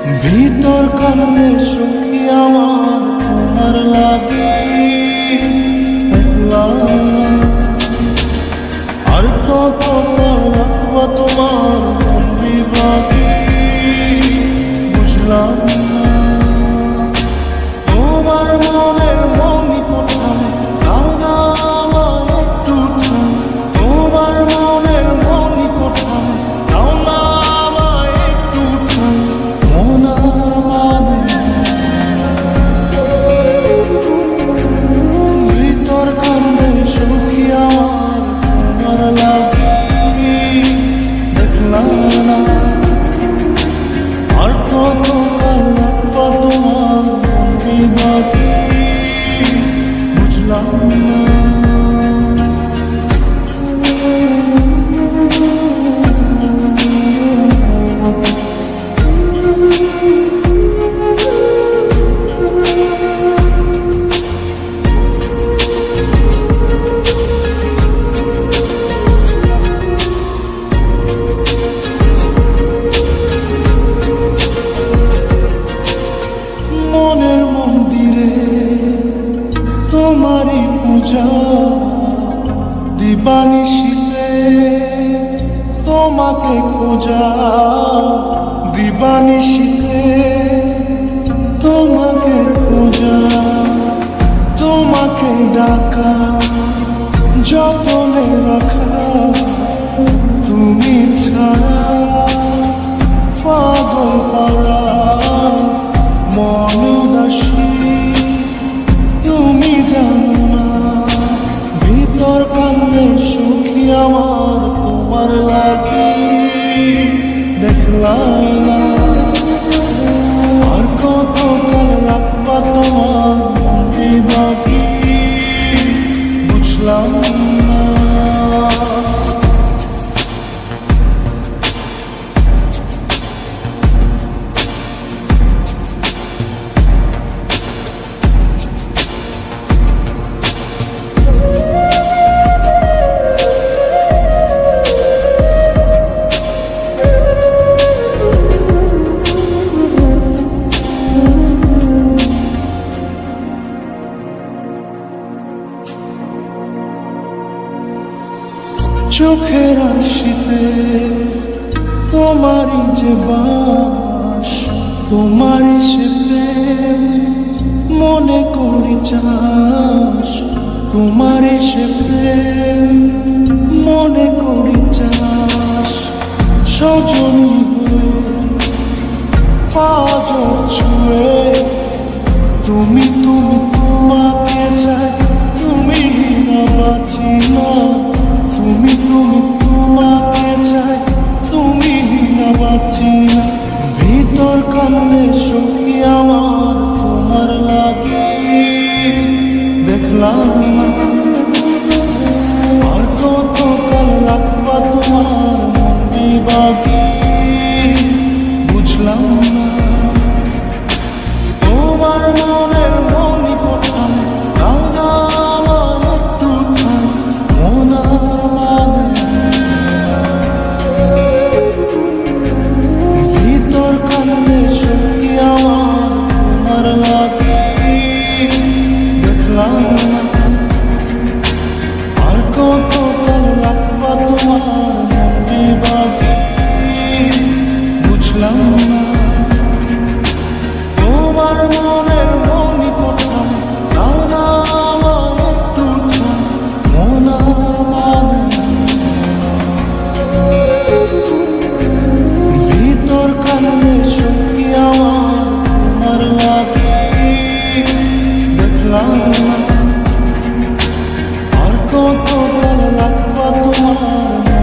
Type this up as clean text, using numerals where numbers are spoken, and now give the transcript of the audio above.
ভিতর কান্নে সখী আমার তোমার লাগি একলা, আর কত রাখবো তোমার মন বিভাগী বুঝলাম না। তোমার মনের মনি কোথায় দাও না আমায় একটু ঠাই, তোমার মনের মনি কোথায় দাও না আমায় একটু ঠাই। ভিতর কান্দে সখী আমার তোমার লাগি দেখলাম না, আর কত কাল রাখবো তোমার মন বিভাগী বুঝলাম না। মনের মন্দিরে তোমারই পূজা, দিবানিশীতে তোমাকে খোঁজা, দিবানিশীতে তোমাকে খোঁজা, তোমাকে ডাকা যতনে রাখা, তুমি ছাড়া পাগল পাড়া মন উদাসী তুমি জানো না। ভিতর কান্নে সখী আমার তোমার লাগি দেখলাম না, আর কত কাল রাখবা তোমার মন বিভাগী বুঝলাম না। চোখের আশিতে তোমারই যে বাস, তোমারই সে প্রেম মনে করি চাস, তোমারই সে প্রেম মনে করি চাস। সজনী হয়ে পাঁচ ছুঁয়ে তুমি তুমি তোমাকে চাই, তুমি না বাঁচি না, তুমি তুমি তোমাকে চাই, তুমি না বাঁচি না। ভিতর কান্নে সখী আমার তোমার লাগি দেখলাম না, আর কত কাল রাখবা তোমার মন বিভাগী বুঝলাম না। তোমার মনের মনি কোথায় দাও না আমায় একটু ঠাই, মনার মানে ভিতর কান্নে সখী আমার তোমার লাগি দেখলাম না, আর কত কাল রাখবা তোমার মন বিভাগী বুঝলাম না। তোমার মনের মনি কোথায় দাও না আমায় একটু ঠাই, মনার মানে ভিতর কান্নে সখী আমার তোমার লাগি দেখলাম না, আর কত কাল রাখবা তোমার